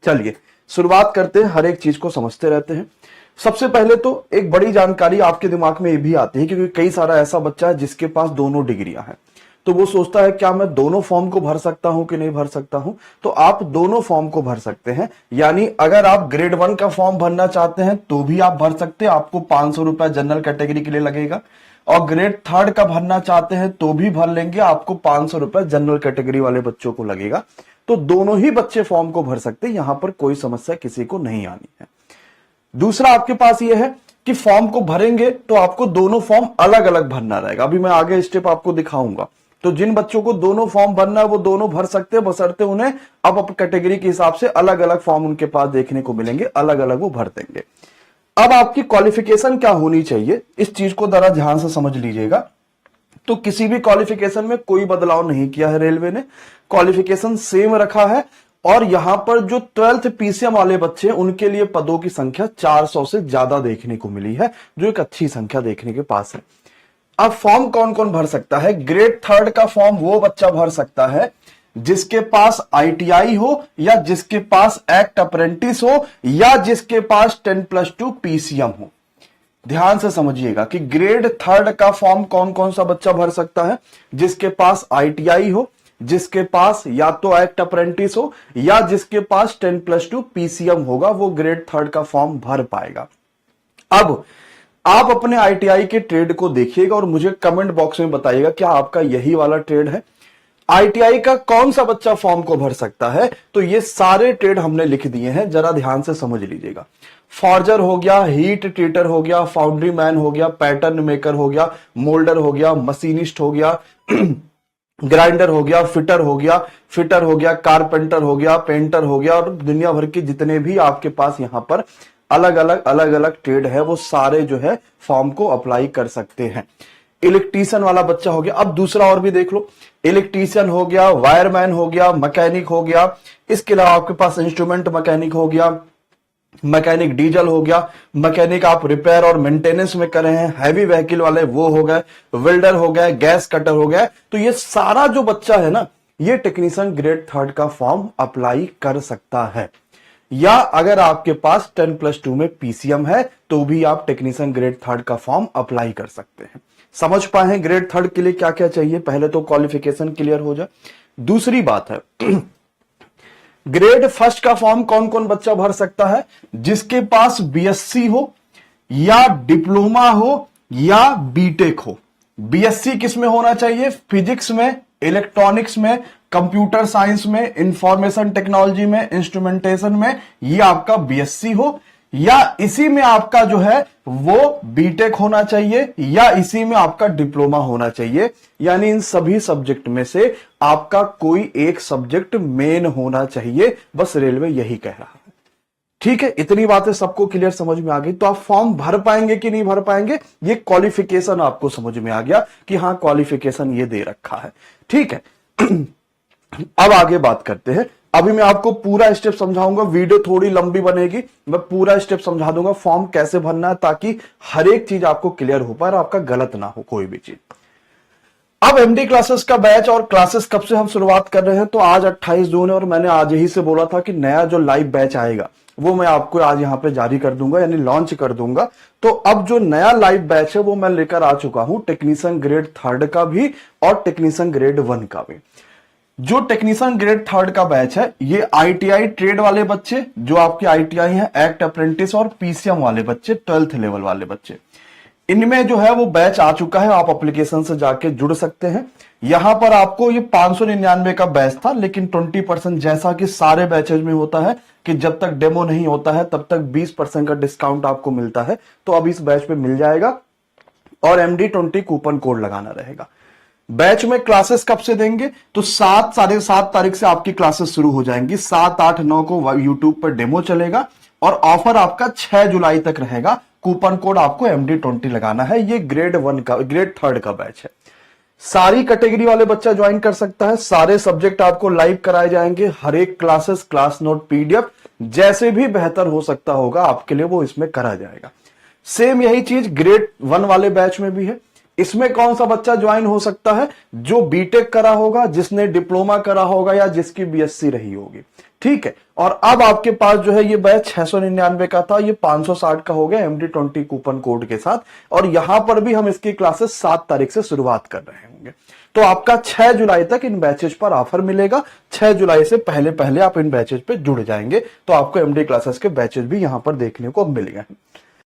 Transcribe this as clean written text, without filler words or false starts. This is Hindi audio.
चलिए शुरुआत करते हैं, हर एक चीज को समझते रहते हैं। सबसे पहले तो एक बड़ी जानकारी आपके दिमाग में ये भी आती है क्योंकि कई सारा ऐसा बच्चा है जिसके पास दोनों डिग्रियां हैं, तो वो सोचता है क्या मैं दोनों फॉर्म को भर सकता हूं कि नहीं भर सकता हूं। तो आप दोनों फॉर्म को भर सकते हैं, यानी अगर आप ग्रेड 1 का फॉर्म भरना चाहते हैं तो भी आप भर सकते हैं, आपको 500 रुपए जनरल कैटेगरी के लिए लगेगा, और ग्रेड 3 का भरना चाहते हैं तो भी भर लेंगे, आपको 500 रुपए जनरल कैटेगरी वाले बच्चों को लगेगा। तो दोनों ही बच्चे फॉर्म को भर सकते हैं, यहां पर कोई समस्या किसी को नहीं आनी है। दूसरा आपके पास यह है कि फॉर्म को भरेंगे तो आपको दोनों फॉर्म अलग अलग भरना रहेगा। अभी मैं आगे स्टेप आपको दिखाऊंगा। तो जिन बच्चों को दोनों फॉर्म भरना है वो दोनों भर सकते हैं, बशर्ते उन्हें अब कैटेगरी के हिसाब से अलग अलग फॉर्म उनके पास देखने को मिलेंगे, अलग अलग वो भर देंगे। अब आपकी क्वालिफिकेशन क्या होनी चाहिए, इस चीज को जरा ध्यान से समझ लीजिएगा। तो किसी भी क्वालिफिकेशन में कोई बदलाव नहीं किया है रेलवे ने, क्वालिफिकेशन सेम रखा है। और यहां पर जो 12th पीसीएम वाले बच्चे हैं उनके लिए पदों की संख्या 400 से ज्यादा देखने को मिली है, जो एक अच्छी संख्या देखने के पास है। अब फॉर्म कौन कौन भर सकता है? ग्रेड 3 का फॉर्म वो बच्चा भर सकता है जिसके पास आईटीआई हो, या जिसके पास एक्ट अप्रेंटिस हो, या जिसके पास 10+2 पीसीएम हो। ध्यान से समझिएगा कि ग्रेड 3 का फॉर्म कौन कौन सा बच्चा भर सकता है? जिसके पास आईटीआई हो, जिसके पास या तो एक्ट अप्रेंटिस हो, या जिसके पास 10+2 पीसीएम होगा, वो ग्रेड 3 का फॉर्म भर पाएगा। अब आप अपने आईटीआई के ट्रेड को देखिएगा और मुझे कमेंट बॉक्स में बताइएगा क्या आपका यही वाला ट्रेड है। आईटीआई का कौन सा बच्चा फॉर्म को भर सकता है? तो ये सारे ट्रेड हमने लिख दिए हैं, जरा ध्यान से समझ लीजिएगा। फॉर्जर हो गया, हीट ट्रीटर हो गया, फाउंड्री मैन हो गया, पैटर्न मेकर हो गया, मोल्डर हो गया, मशीनिस्ट हो गया, ग्राइंडर हो गया, फिटर हो गया, कारपेंटर हो गया, पेंटर हो गया, और दुनिया भर के जितने भी आपके पास यहां पर अलग अलग ट्रेड है वो सारे जो है फॉर्म को अप्लाई कर सकते हैं। इलेक्ट्रीशियन वाला बच्चा हो गया। अब दूसरा और भी देख लो, इलेक्ट्रीशियन हो गया, वायरमैन हो गया, मैकेनिक हो गया, इसके अलावा आपके पास इंस्ट्रूमेंट मैकेनिक हो गया, मैकेनिक डीजल हो गया, मैकेनिक आप रिपेयर और मेंटेनेंस में कर रहे हैं, हैवी व्हीकल वाले वो हो गए, वेल्डर हो गए, गैस कटर हो गया। तो ये सारा जो बच्चा है ना, ये टेक्नीशियन ग्रेड 3 का फॉर्म अप्लाई कर सकता है। या अगर आपके पास 10+2 में पीसीएम है तो भी आप टेक्नीशियन ग्रेड 3 का फॉर्म अप्लाई कर सकते हैं। समझ पाए हैं ग्रेड 3 के लिए क्या क्या चाहिए? पहले तो क्वालिफिकेशन क्लियर हो जाए। दूसरी बात है ग्रेड 1 का फॉर्म कौन कौन बच्चा भर सकता है? जिसके पास बीएससी हो, या डिप्लोमा हो, या बीटेक हो। बीएससी किस में होना चाहिए? फिजिक्स में, इलेक्ट्रॉनिक्स में, कंप्यूटर साइंस में, इंफॉर्मेशन टेक्नोलॉजी में, इंस्ट्रूमेंटेशन में, ये आपका बीएससी हो, या इसी में आपका जो है वो बीटेक होना चाहिए, या इसी में आपका डिप्लोमा होना चाहिए। यानी इन सभी सब्जेक्ट में से आपका कोई एक सब्जेक्ट मेन होना चाहिए, बस रेलवे यही कह रहा है। ठीक है, इतनी बातें सबको क्लियर समझ में आ गई। तो आप फॉर्म भर पाएंगे कि नहीं भर पाएंगे, ये क्वालिफिकेशन आपको समझ में आ गया कि हाँ क्वालिफिकेशन ये दे रखा है। ठीक है अब आगे बात करते हैं। अभी मैं आपको पूरा स्टेप समझाऊंगा, वीडियो थोड़ी लंबी बनेगी, मैं पूरा स्टेप समझा दूंगा फॉर्म कैसे भरना है, ताकि हर एक चीज आपको क्लियर हो पाए और आपका गलत ना हो कोई भी चीज। अब एमडी क्लासेस का बैच और क्लासेस कब से हम शुरुआत कर रहे हैं? तो आज 28 जून है और मैंने आज ही से बोला था कि नया जो लाइव बैच आएगा वो मैं आपको आज यहां पे जारी कर दूंगा, यानी लॉन्च कर दूंगा। तो अब जो नया लाइव बैच है वो मैं लेकर आ चुका हूं, टेक्नीशियन ग्रेड 3 का भी और टेक्नीशियन ग्रेड 1 का भी। जो टेक्नीशियन ग्रेड 3 का बैच है ये आईटीआई ट्रेड वाले बच्चे, जो आपके आईटीआई हैं, एक्ट अप्रेंटिस और पीसीएम वाले बच्चे, 12th लेवल वाले बच्चे, इनमें जो है वो बैच आ चुका है। आप एप्लीकेशन से जाके जुड़ सकते हैं। यहां पर आपको ये 599 का बैच था, लेकिन 20% जैसा कि सारे बैचेज में होता है कि जब तक डेमो नहीं होता है तब तक 20% का डिस्काउंट आपको मिलता है। तो अब इस बैच पे मिल जाएगा और MD20 कूपन कोड लगाना रहेगा। बैच में क्लासेस कब से देंगे? तो 7 तारीख से आपकी क्लासेस शुरू हो जाएंगी। 7, 8, 9 को यूट्यूब पर डेमो चलेगा और ऑफर आपका 6 जुलाई तक रहेगा। कूपन कोड आपको MD20 लगाना है। ये ग्रेड 3 का बैच है। सारी कैटेगरी वाले बच्चा ज्वाइन कर सकता है। सारे सब्जेक्ट आपको लाइव कराए जाएंगे। हर एक क्लासेस, क्लास नोट, पीडीएफ जैसे भी बेहतर हो सकता होगा आपके लिए वो इसमें करा जाएगा। सेम यही चीज ग्रेड 1 वाले बैच में भी है। इसमें कौन सा बच्चा ज्वाइन हो सकता है? जो बीटेक करा होगा, जिसने डिप्लोमा करा होगा, या जिसकी बीएससी रही होगी। ठीक है। और अब आपके पास जो है ये बैच 699 का था, ये 560 का हो गया MD20 कूपन कोड के साथ। और यहां पर भी हम इसकी क्लासेस 7 तारीख से शुरुआत कर रहे होंगे। तो आपका 6 जुलाई तक इन बैचेज पर ऑफर मिलेगा। 6 जुलाई से पहले पहले आप इन बैचेज पे जुड़ जाएंगे तो आपको MD क्लासेस के बैचेज भी यहां पर देखने को मिल गए।